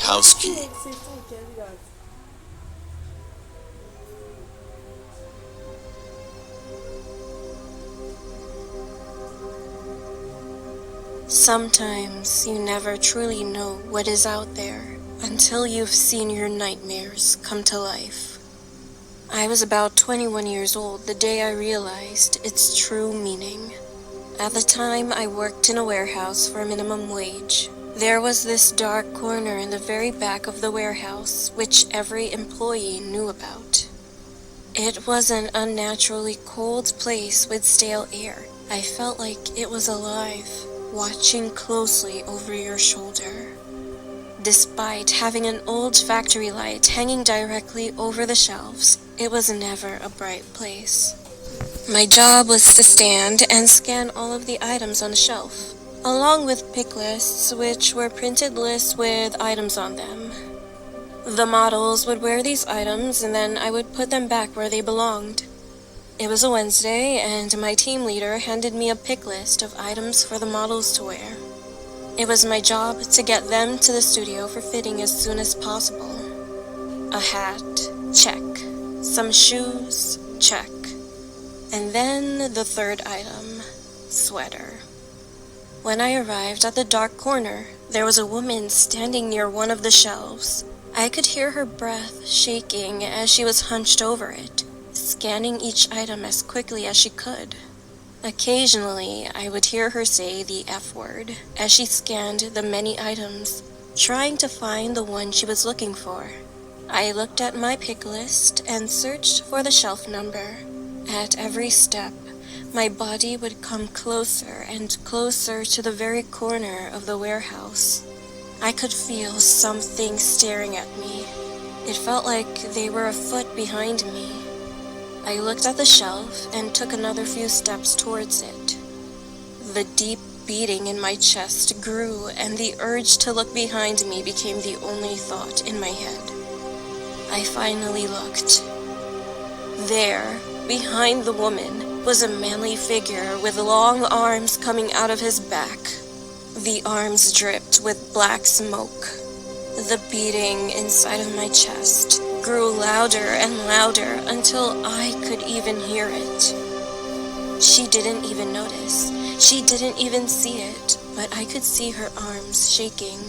house key. Sometimes you never truly know what is out there until you've seen your nightmares come to life. I was about 21 years old the day I realized its true meaning. At the time, I worked in a warehouse for minimum wage. There was this dark corner in the very back of the warehouse which every employee knew about. It was an unnaturally cold place with stale air. I felt like it was alive, watching closely over your shoulder. Despite having an old factory light hanging directly over the shelves, it was never a bright place. My job was to stand and scan all of the items on the shelf, along with pick lists, which were printed lists with items on them. The models would wear these items, and then I would put them back where they belonged. It was a Wednesday, and my team leader handed me a pick list of items for the models to wear. It was my job to get them to the studio for fitting as soon as possible. A hat, check. Some shoes, check. And then the third item, sweater. When I arrived at the dark corner, there was a woman standing near one of the shelves. I could hear her breath shaking as she was hunched over it, scanning each item as quickly as she could. Occasionally, I would hear her say the F word as she scanned the many items, trying to find the one she was looking for. I looked at my pick list and searched for the shelf number. At every step, my body would come closer and closer to the very corner of the warehouse. I could feel something staring at me. It felt like they were a foot behind me. I looked at the shelf and took another few steps towards it. The deep beating in my chest grew, and the urge to look behind me became the only thought in my head. I finally looked. There, behind the woman, was a manly figure with long arms coming out of his back. The arms dripped with black smoke. The beating inside of my chest grew louder and louder until I could even hear it. She didn't even notice. She didn't even see it, but I could see her arms shaking.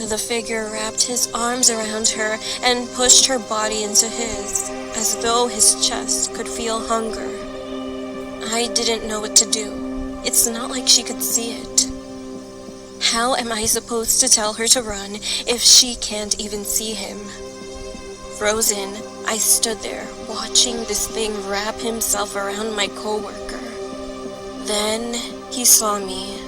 The figure wrapped his arms around her and pushed her body into his, as though his chest could feel hunger. I didn't know what to do. It's not like she could see it. How am I supposed to tell her to run if she can't even see him? Frozen, I stood there, watching this thing wrap himself around my coworker. Then he saw me.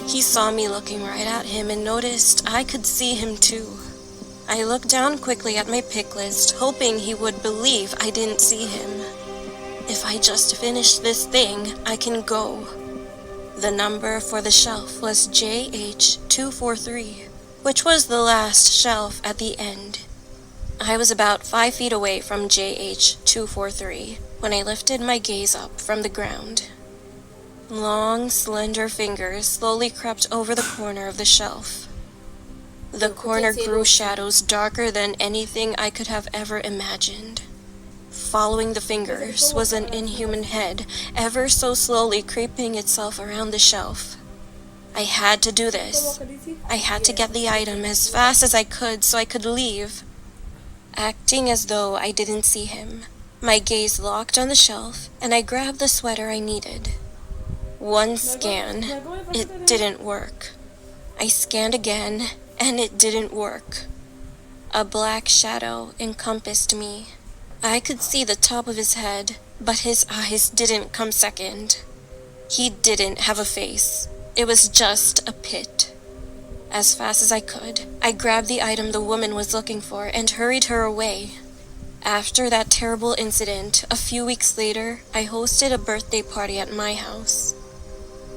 He saw me looking right at him and noticed I could see him too. I looked down quickly at my pick list, hoping he would believe I didn't see him. If I just finish this thing, I can go. The number for the shelf was JH243, which was the last shelf at the end. I was about 5 feet away from JH243 when I lifted my gaze up from the ground. Long, slender fingers slowly crept over the corner of the shelf. The corner grew shadows darker than anything I could have ever imagined. Following the fingers was an inhuman head, ever so slowly creeping itself around the shelf. I had to do this. I had to get the item as fast as I could so I could leave. Acting as though I didn't see him, my gaze locked on the shelf, and I grabbed the sweater I needed. One scan, it didn't work. I scanned again, and it didn't work. A black shadow encompassed me. I could see the top of his head, but his eyes didn't come second. He didn't have a face. It was just a pit. As fast as I could, I grabbed the item the woman was looking for and hurried her away. After that terrible incident, a few weeks later, I hosted a birthday party at my house.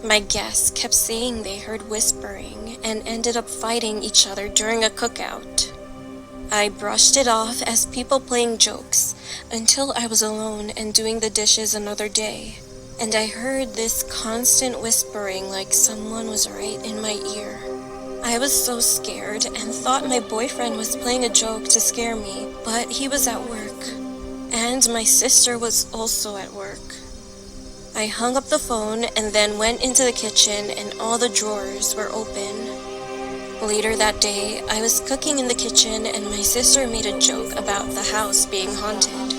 My guests kept saying they heard whispering and ended up fighting each other during a cookout. I brushed it off as people playing jokes until I was alone and doing the dishes another day, and I heard this constant whispering like someone was right in my ear. I was so scared and thought my boyfriend was playing a joke to scare me, but he was at work. And my sister was also at work. I hung up the phone and then went into the kitchen and all the drawers were open. Later that day, I was cooking in the kitchen and my sister made a joke about the house being haunted.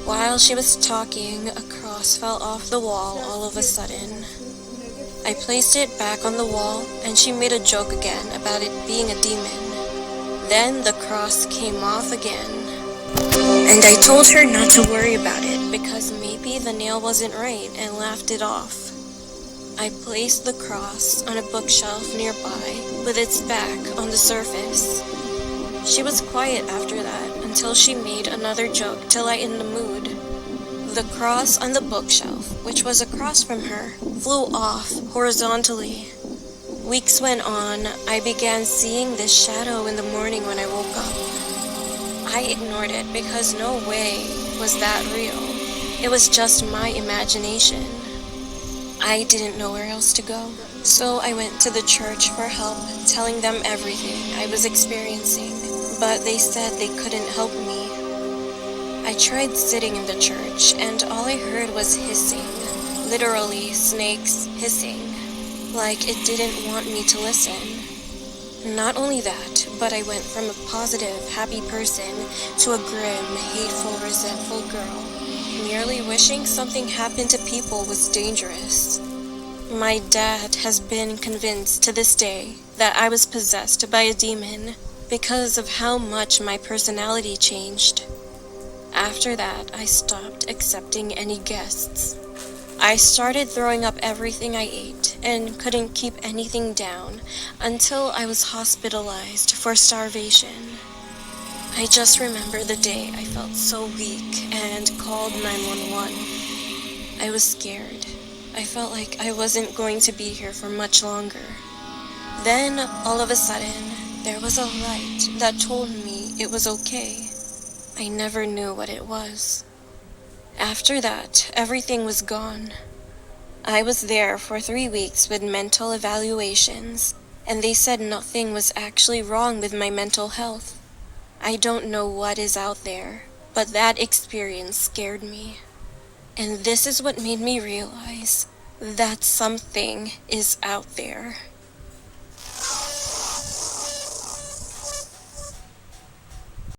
While she was talking, a cross fell off the wall all of a sudden. I placed it back on the wall and she made a joke again about it being a demon. Then the cross came off again. And I told her not to worry about it because maybe the nail wasn't right and laughed it off. I placed the cross on a bookshelf nearby with its back on the surface. She was quiet after that until she made another joke to lighten the mood. The cross on the bookshelf, which was across from her, flew off horizontally. Weeks went on. I began seeing this shadow in the morning when I woke up. I ignored it because no way was that real. It was just my imagination. I didn't know where else to go, so I went to the church for help, telling them everything I was experiencing, but they said they couldn't help me. I tried sitting in the church, and all I heard was hissing, literally snakes hissing, like it didn't want me to listen. Not only that, but I went from a positive, happy person to a grim, hateful, resentful girl. Merely wishing something happened to people was dangerous. My dad has been convinced to this day that I was possessed by a demon because of how much my personality changed. After that, I stopped accepting any guests. I started throwing up everything I ate and couldn't keep anything down until I was hospitalized for starvation. I just remember the day I felt so weak and called 911. I was scared. I felt like I wasn't going to be here for much longer. Then, all of a sudden, there was a light that told me it was okay. I never knew what it was. After that, everything was gone. I was there for 3 weeks with mental evaluations, and they said nothing was actually wrong with my mental health. I don't know what is out there, but that experience scared me. And this is what made me realize that something is out there.